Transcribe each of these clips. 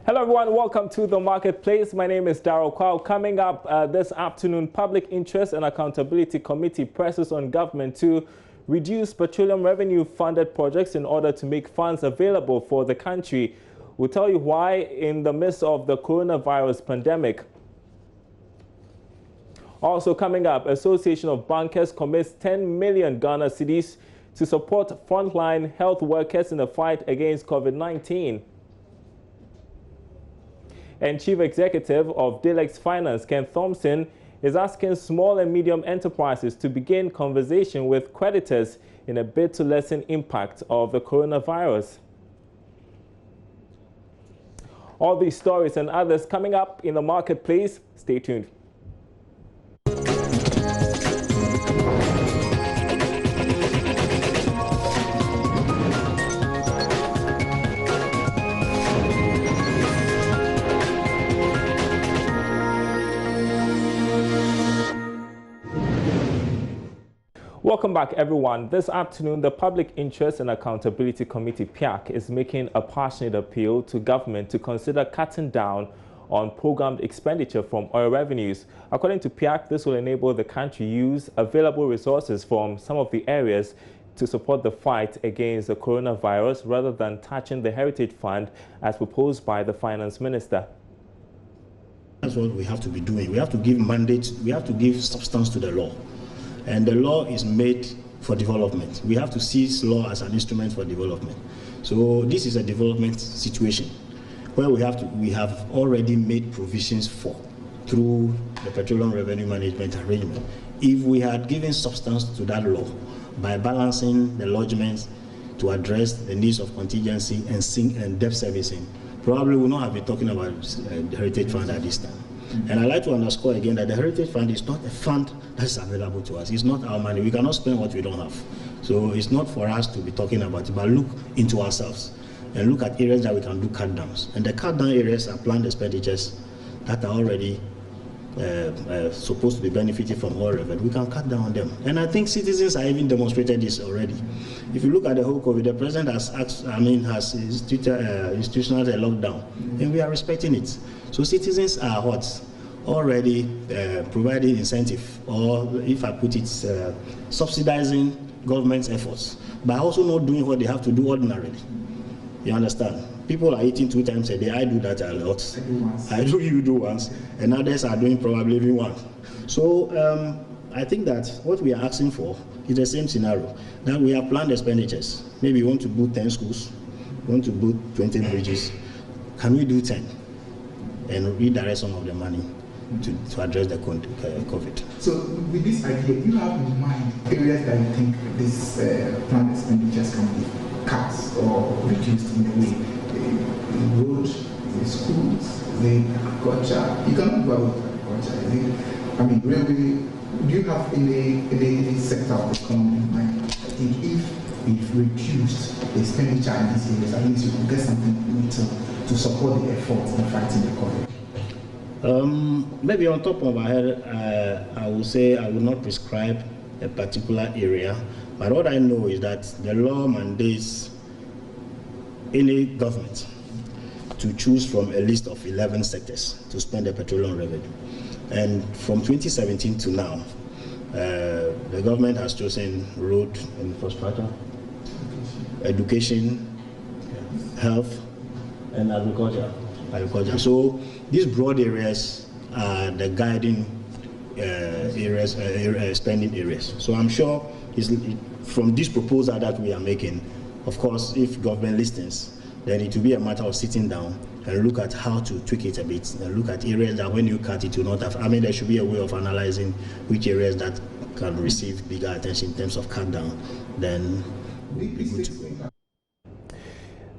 Hello everyone, welcome to the Marketplace. My name is Darryl Kwao. Coming up this afternoon, Public Interest and Accountability Committee presses on government to reduce petroleum revenue funded projects in order to make funds available for the country. We'll tell you why in the midst of the coronavirus pandemic. Also coming up, Association of Bankers commits 10 million Ghana cedis to support frontline health workers in the fight against COVID-19. And Chief Executive of Delex Finance, Ken Thompson, is asking small and medium enterprises to begin conversation with creditors in a bid to lessen impact of the coronavirus. All these stories and others coming up in the Marketplace. Stay tuned. Welcome back, everyone. This afternoon, the Public Interest and Accountability Committee, PIAC, is making a passionate appeal to government to consider cutting down on programmed expenditure from oil revenues. According to PIAC, this will enable the country use available resources from some of the areas to support the fight against the coronavirus rather than touching the Heritage Fund as proposed by the Finance Minister. That's what we have to be doing. We have to give mandate, we have to give substance to the law. And the law is made for development. We have to seize law as an instrument for development. So this is a development situation where we have already made provisions for through the Petroleum Revenue Management Arrangement. If we had given substance to that law by balancing the lodgements to address the needs of contingency and debt servicing, probably we would not have been talking about the Heritage Fund at this time. And I'd like to underscore again that the Heritage Fund is not a fund that's available to us. It's not our money. We cannot spend what we don't have. So it's not for us to be talking about it, but look into ourselves and look at areas that we can do cut downs. And the cut down areas are planned expenditures that are already supposed to be benefiting from oil revenue. We can cut down on them. And I think citizens are even demonstrated this already. If you look at the whole COVID, the president has institutionalized a lockdown, and we are respecting it. So citizens are already providing incentive, or if I put it, subsidizing government's efforts, by also not doing what they have to do ordinarily. You understand? People are eating 2 times a day. I do that a lot. You do once, and others are doing probably even one. So I think that what we are asking for is the same scenario. That we have planned expenditures. Maybe we want to build 10 schools, we want to build 20 bridges. Can we do 10 and redirect some of the money to address the COVID? So with this idea, you have in mind areas that you think these planned expenditures can be cut or reduced in a way. The road, the schools, the agriculture. You cannot do about agriculture. Railway. Do you have any sector of the economy in mind? I think if we've reduced the expenditure in these areas, at least you will get something to support the effort in fighting the COVID. Maybe on top of my head, I would say I will not prescribe a particular area, but what I know is that the law mandates any government to choose from a list of 11 sectors to spend the petroleum revenue. And from 2017 to now, the government has chosen road infrastructure, education, health, and agriculture. So these broad areas are the guiding areas, spending areas. So I'm sure from this proposal that we are making, of course, if government listens, then it will be a matter of sitting down and look at how to tweak it a bit, and look at areas that when you cut it will not have. There should be a way of analyzing which areas that can receive bigger attention in terms of cut down. Then we'll be good to go.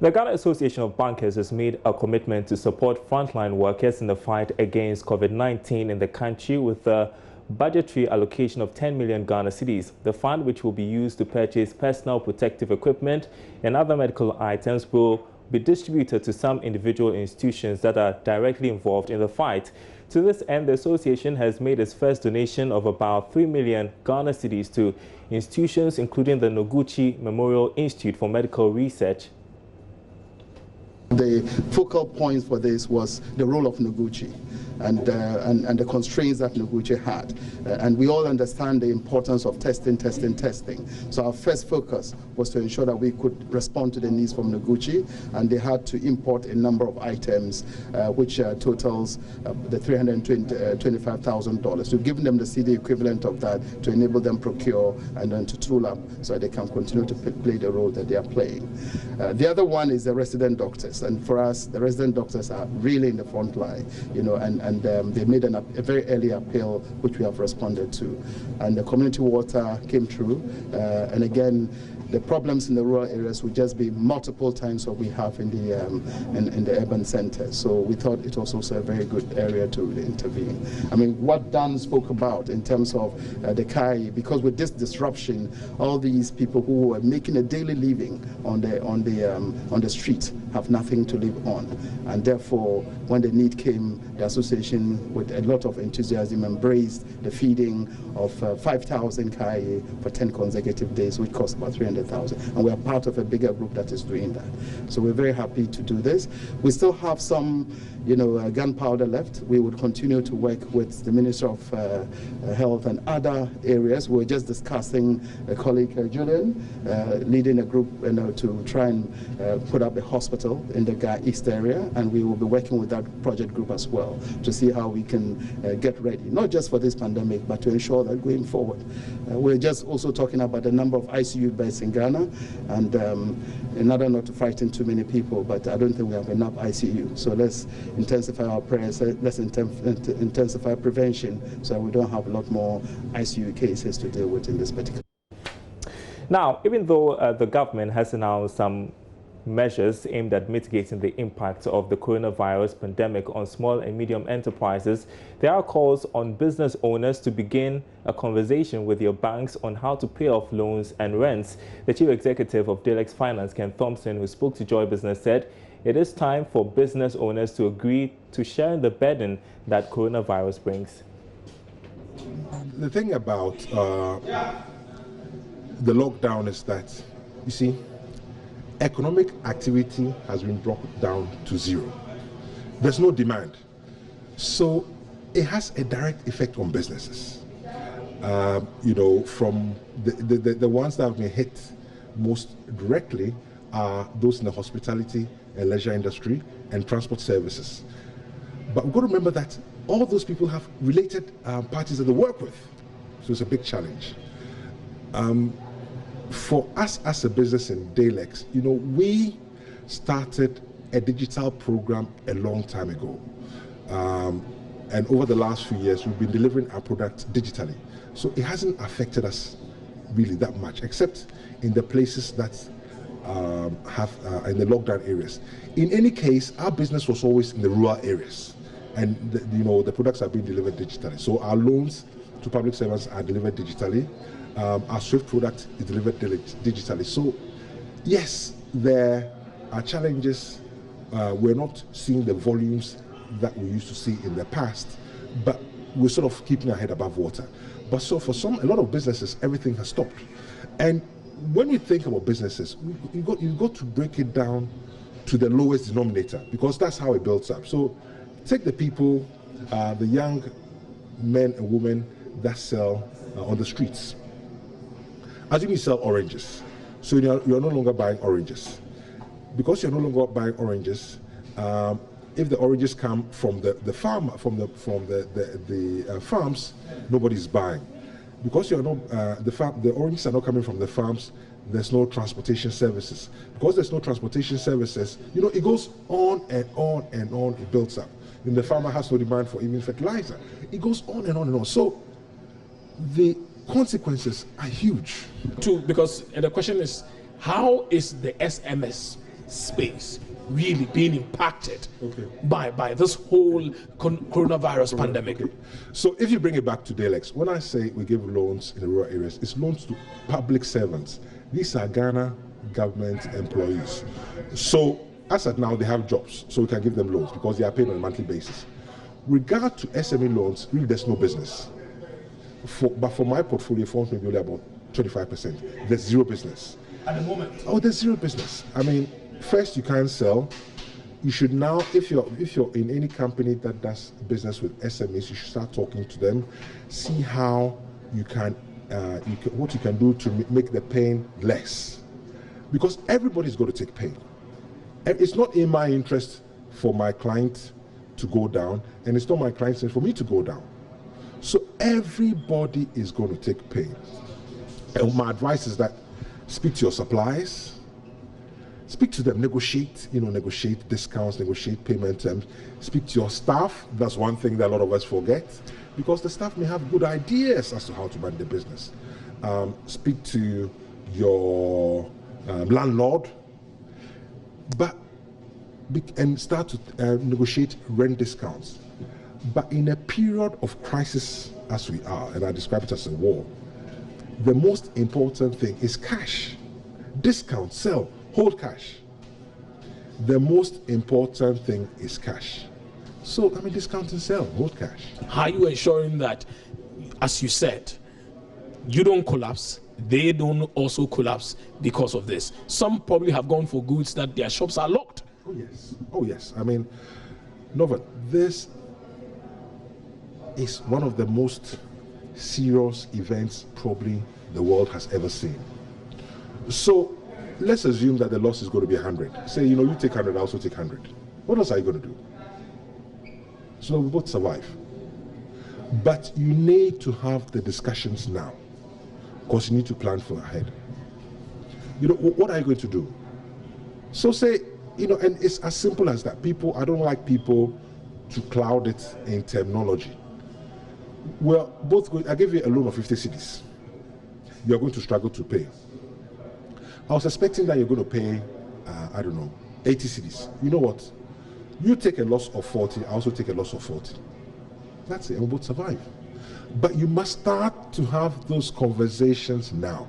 The Ghana Association of Bankers has made a commitment to support frontline workers in the fight against COVID-19 in the country with a budgetary allocation of 10 million Ghana cedis. The fund, which will be used to purchase personal protective equipment and other medical items, will be distributed to some individual institutions that are directly involved in the fight. To this end, the association has made its first donation of about 3 million Ghana cedis to institutions including the Noguchi Memorial Institute for Medical Research. The focal point for this was the role of Noguchi and the constraints that Noguchi had. And we all understand the importance of testing. So our first focus was to ensure that we could respond to the needs from Noguchi, and they had to import a number of items which totals the $325,000. We've given them the CD equivalent of that to enable them procure and then to tool up so they can continue to play the role that they are playing. The other one is the resident doctors, and for us, the resident doctors are really in the front line, and they made a very early appeal, which we have responded to. And the community water came through, and again, the problems in the rural areas would just be multiple times what we have in the urban centers. So we thought it was also a very good area to really intervene. I mean, what Dan spoke about in terms of the Kai, because with this disruption, all these people who were making a daily living on the street have nothing to live on, and therefore, when the need came, the association, with a lot of enthusiasm, embraced the feeding of 5,000 Kai for 10 consecutive days, which cost about 300,000, and we are part of a bigger group that is doing that. So we're very happy to do this. We still have some, gunpowder left. We would continue to work with the Minister of Health and other areas. We're just discussing a colleague, Julian, leading a group to try and put up a hospital in the Ga East area, and we will be working with that project group as well to see how we can get ready, not just for this pandemic, but to ensure that going forward. We're just also talking about the number of ICU beds in Ghana, and in order not to frighten too many people, but I don't think we have enough ICU. So let's intensify our prayers, let's intensify prevention so we don't have a lot more ICU cases to deal with in this particular. Now, even though the government has announced some measures aimed at mitigating the impact of the coronavirus pandemic on small and medium enterprises, there are calls on business owners to begin a conversation with your banks on how to pay off loans and rents. The chief executive of Delex Finance, Ken Thompson, who spoke to Joy Business, said it is time for business owners to agree to share the burden that coronavirus brings. The thing about the lockdown is that, you see, economic activity has been brought down to zero. There's no demand. So it has a direct effect on businesses. From the ones that have been hit most directly are those in the hospitality and leisure industry and transport services. But we've got to remember that all those people have related parties that they work with. So it's a big challenge. For us as a business in Delex, we started a digital program a long time ago. And over the last few years, we've been delivering our products digitally. So it hasn't affected us really that much, except in the places that have in the lockdown areas. In any case, our business was always in the rural areas, and the products are being delivered digitally. So our loans to public servants are delivered digitally. Our Swift product is delivered digitally. So yes, there are challenges. We're not seeing the volumes that we used to see in the past, but we're sort of keeping our head above water. But so for a lot of businesses, everything has stopped. And when you think about businesses, you got to break it down to the lowest denominator, because that's how it builds up. So take the people, the young men and women that sell on the streets. Assume you sell oranges, so you're no longer buying oranges. Because you're no longer buying oranges, if the oranges come from the farm, from the farms, nobody's buying. Because you're not the oranges are not coming from the farms, there's no transportation services. Because there's no transportation services, it goes on and on and on. It builds up. And the farmer has no demand for even fertilizer. It goes on and on and on. So the consequences are huge. Because the question is, how is the SMS space really being impacted by this whole coronavirus pandemic? So if you bring it back to Delex, when I say we give loans in the rural areas, it's loans to public servants. These are Ghana government employees. So as at now, they have jobs, so we can give them loans because they are paid on a monthly basis. Regard to SME loans, really there's no business. But for my portfolio, for maybe only about 25%. There's zero business. At the moment? Oh, there's zero business. I mean, first you can't sell. you should now, if you're in any company that does business with SMEs, you should start talking to them, see how you can, what you can do to make the pain less, because everybody's going to take pain. It's not in my interest for my client to go down, and it's not my client's interest for me to go down. So everybody is going to take pain. And my advice is that speak to your suppliers. Speak to them, negotiate discounts, negotiate payment terms. Speak to your staff. That's one thing that a lot of us forget, because the staff may have good ideas as to how to run the business. Speak to your landlord, and start to negotiate rent discounts. But in a period of crisis as we are, and I describe it as a war, the most important thing is cash. Discount, sell, hold cash. The most important thing is cash. So, discount and sell, hold cash. How are you ensuring that, as you said, you don't collapse, they don't also collapse because of this? Some probably have gone for goods that their shops are locked. Oh yes. Nova, this is one of the most serious events probably the world has ever seen. So let's assume that the loss is going to be 100. Say, you take 100, I also take 100. What else are you going to do? So we both survive. But you need to have the discussions now, because you need to plan for ahead. What are you going to do? So say, and it's as simple as that. I don't like people to cloud it in terminology. Well, I gave you a loan of 50 cedis. You're going to struggle to pay. I was expecting that you're going to pay, 80 cedis. You know what? You take a loss of 40, I also take a loss of 40. That's it, and we both survive. But you must start to have those conversations now.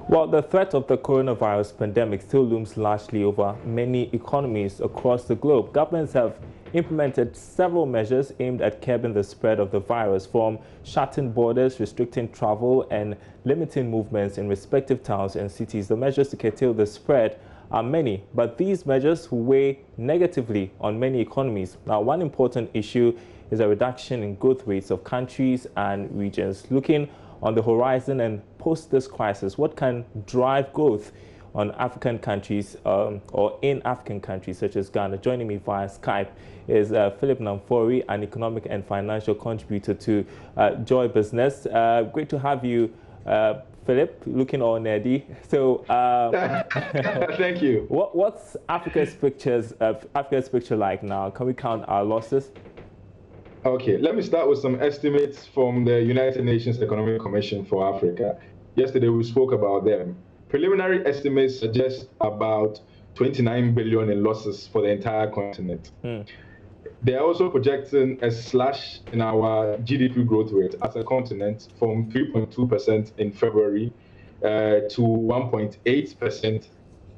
Well, the threat of the coronavirus pandemic still looms largely over many economies across the globe. Governments have implemented several measures aimed at curbing the spread of the virus, from shutting borders, restricting travel, and limiting movements in respective towns and cities. The measures to curtail the spread are many, but these measures weigh negatively on many economies. Now, one important issue is a reduction in growth rates of countries and regions. Looking on the horizon and post this crisis, what can drive growth on African countries or in African countries such as Ghana? Joining me via Skype is Philip Namfori, an economic and financial contributor to Joy Business. Great to have you, Philip, looking all nerdy. So, thank you. What's Africa's picture like now? Can we count our losses? Okay, let me start with some estimates from the United Nations Economic Commission for Africa. Yesterday we spoke about them. Preliminary estimates suggest about 29 billion in losses for the entire continent. They are also projecting a slash in our GDP growth rate as a continent from 3.2% in February to 1.8%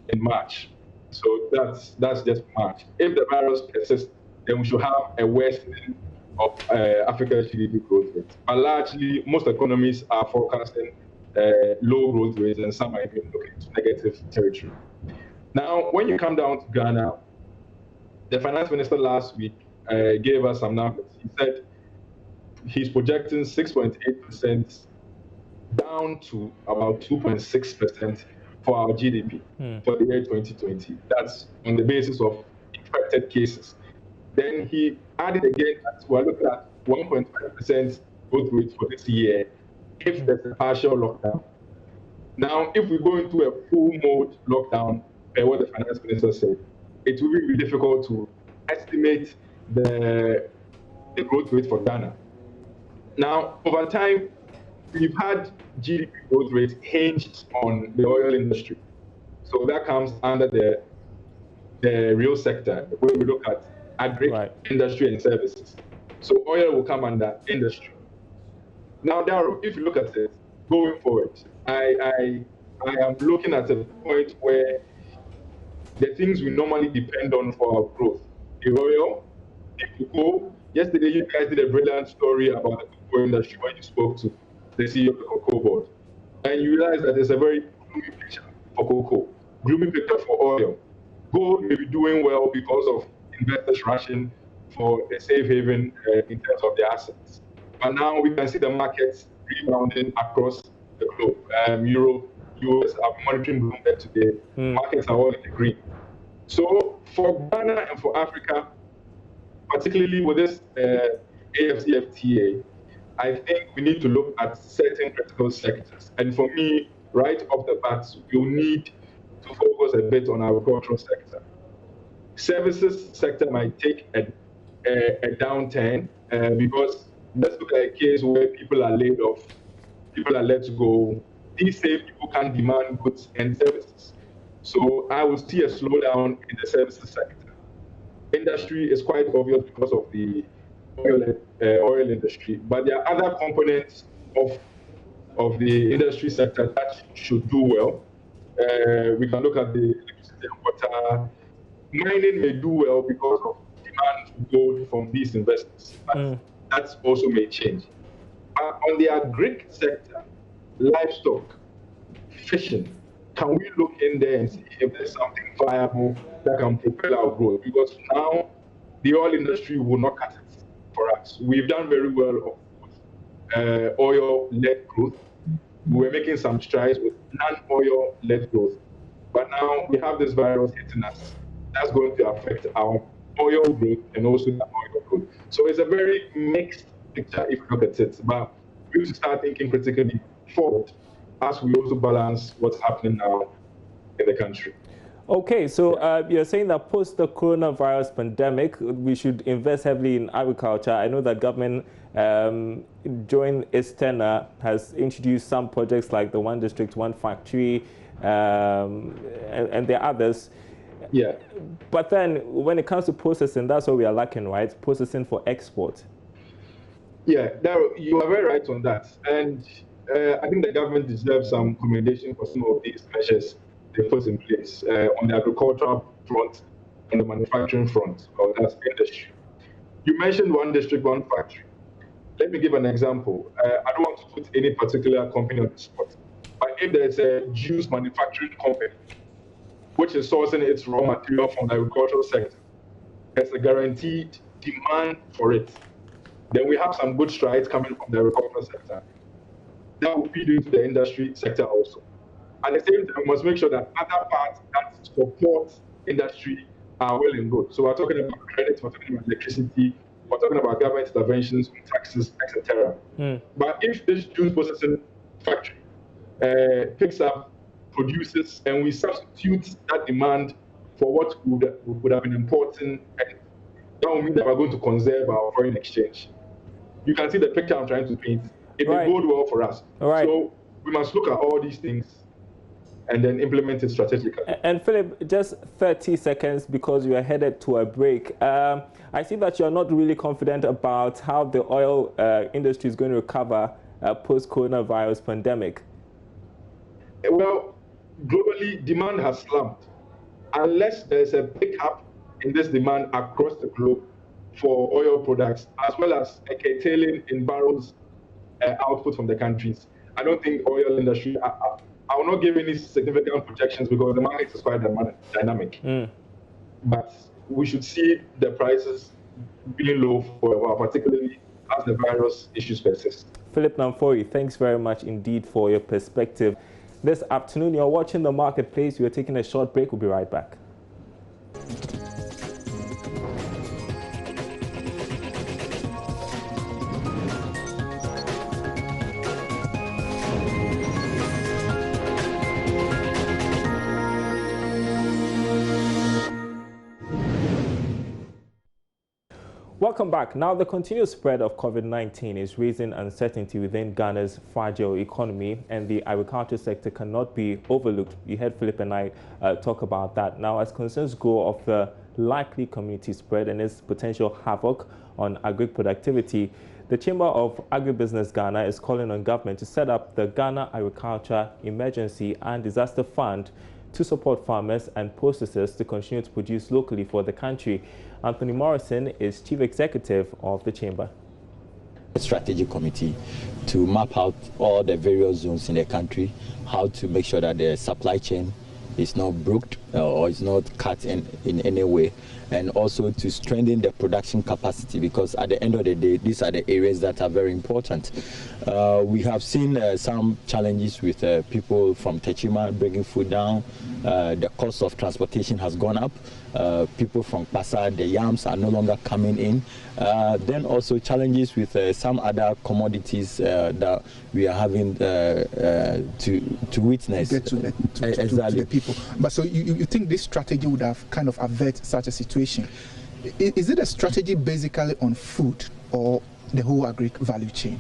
in March. So that's just March. If the virus persists, then we should have a worsening of Africa's GDP growth rate. But largely, most economies are forecasting low growth rates, and some are even looking to negative territory. Now, when you come down to Ghana, the finance minister last week gave us some numbers. He said he's projecting 6.8% down to about 2.6% for our GDP for the year 2020. That's on the basis of infected cases. Then he added again that we're looking at 1.5% growth rate for this year if there's a partial lockdown. Now, if we go into a full mode lockdown, per what the finance minister said, it will be difficult to estimate the growth rate for Ghana. Now, over time, we've had GDP growth rate hinged on the oil industry. So that comes under the real sector, where we look at agri, industry, and services. So oil will come under industry. Now, if you look at it, going forward, I am looking at a point where the things we normally depend on for our growth, the oil, the cocoa. Yesterday, you guys did a brilliant story about the cocoa industry when you spoke to the CEO of the cocoa board. And you realize that there's a very gloomy picture for cocoa, gloomy picture for oil. Gold may be doing well because of investors rushing for a safe haven in terms of their assets. But now we can see the markets rebounding across the globe. Europe, US are monitoring Bloomberg today. Markets are all in the green. So for Ghana and for Africa, particularly with this AFCFTA, I think we need to look at certain critical sectors. And for me, right off the bat, we'll need to focus a bit on our agricultural sector. Services sector might take a downturn because let's look at a case where people are laid off, people are let go. These same people can't demand goods and services. So I will see a slowdown in the services sector. Industry is quite obvious because of the oil industry, but there are other components of the industry sector that should do well. We can look at the electricity and water. Mining may do well because of demand for gold from these investors, but that also may change. But on the agri sector, livestock, fishing, can we look in there and see if there's something viable that can propel our growth? Because now the oil industry will not cut it for us. We've done very well of oil-led growth. We're making some strides with non-oil-led growth. But now we have this virus hitting us. That's going to affect our oil growth and also the oil growth. So it's a very mixed picture if you look at it. But we need to start thinking critically forward as we also balance what's happening now in the country. Okay, so you're saying that post the coronavirus pandemic, we should invest heavily in agriculture. I know that government, during its tenure, has introduced some projects like the One District, One Factory, and there are others. Yeah. But then when it comes to processing, that's what we are lacking, right? Processing for export. Yeah, you are very right on that. And I think the government deserves some commendation for some of these measures they put in place on the agricultural front and the manufacturing front of that industry. You mentioned One District, One Factory. Let me give an example. I don't want to put any particular company on the spot, but if there's a juice manufacturing company which is sourcing its raw material from the agricultural sector, there's a guaranteed demand for it. Then we have some good strides coming from the agricultural sector. That will feed into the industry sector also. At the same time, we must make sure that other parts that support industry are well and good. So we're talking about credit, we're talking about electricity, we're talking about government interventions, taxes, etc. But if this juice processing factory picks up, produces, and we substitute that demand for what would have been important, and that will mean that we're going to conserve our foreign exchange. You can see the picture I'm trying to paint. It will bode well for us. So we must look at all these things and then implement it strategically. And Philip, just 30 seconds because we are headed to a break. I see that you're not really confident about how the oil industry is going to recover post-coronavirus pandemic. Well, globally, demand has slumped. Unless there's a pickup in this demand across the globe for oil products, as well as a curtailing in barrels output from the countries, I don't think oil industry, I will not give any significant projections because the market is quite dynamic. But we should see the prices being low for a while, particularly as the virus issues persist. Philip Namfori, thanks very much indeed for your perspective. This afternoon, you're watching The Marketplace. We're taking a short break. We'll be right back. Welcome back. Now, the continued spread of COVID-19 is raising uncertainty within Ghana's fragile economy, and the agriculture sector cannot be overlooked. You heard Philip and I talk about that. Now, as concerns grow of the likely community spread and its potential havoc on agri productivity, the Chamber of Agribusiness Ghana is calling on government to set up the Ghana Agriculture Emergency and Disaster Fund to support farmers and processors to continue to produce locally for the country. Anthony Morrison is Chief Executive of the Chamber. A strategic committee to map out all the various zones in the country, how to make sure that the supply chain is not broken or is not cut in any way, and also to strengthen the production capacity, because at the end of the day, these are the areas that are very important. We have seen some challenges with people from Techima bringing food down. The cost of transportation has gone up. People from Pasa, the yams are no longer coming in. Then also challenges with some other commodities that we are having to witness. Get to the people. But so you think this strategy would have kind of avert such a situation? Is it a strategy basically on food or the whole agri value chain?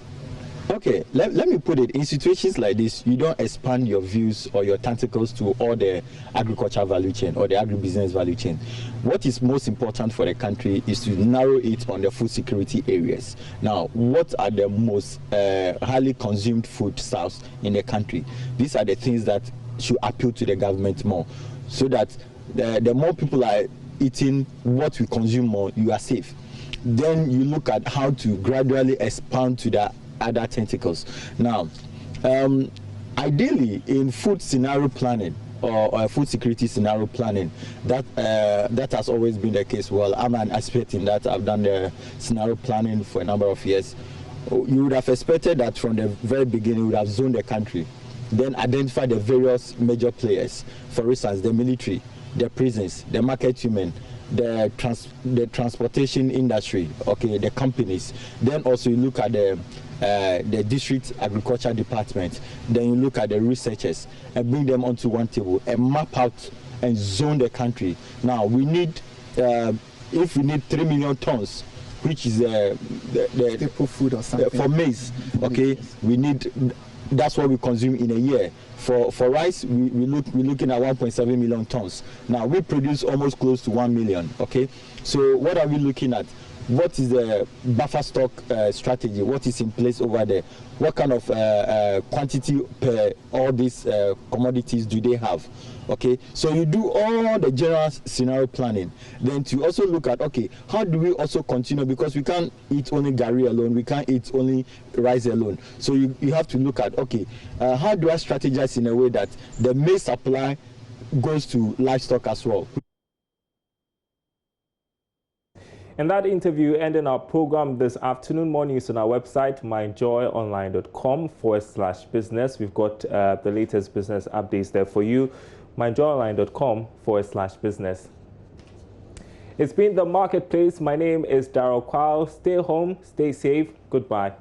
Okay, let me put it, in situations like this, you don't expand your views or your tentacles to all the agriculture value chain or the agribusiness value chain. What is most important for the country is to narrow it on the food security areas. Now, what are the most highly consumed foodstuffs in the country? These are the things that should appeal to the government more, so that the more people are eating what we consume more, you are safe. Then you look at how to gradually expand to the other tentacles. Now, ideally, in food scenario planning or food security scenario planning, that has always been the case. Well, I'm an expert in that. I've done the scenario planning for a number of years. You would have expected that from the very beginning, you would have zoned the country, then identify the various major players. For instance, the military, the prisons, the market women, the transportation industry, okay, the companies. Then also you look at the district agriculture department. Then you look at the researchers and bring them onto one table and map out and zone the country. Now we need, if we need 3 million tons, which is the staple food or something for maize, okay, we need. That's what we consume in a year. For rice, we're looking at 1.7 million tons. Now, we produce almost close to 1 million, okay? So what are we looking at? What is the buffer stock strategy? What is in place over there? What kind of quantity per all these commodities do they have? Okay, so you do all the general scenario planning. Then to also look at, okay, how do we also continue? Because we can't eat only gari alone. We can't eat only rice alone. So you have to look at, okay, how do I strategize in a way that the maize supply goes to livestock as well? And that interview ending our program this afternoon. More news on our website, myjoyonline.com/business. We've got the latest business updates there for you. myjoyonline.com/business. It's been the Marketplace. My name is Darryl Kwao. Stay home, stay safe. Goodbye.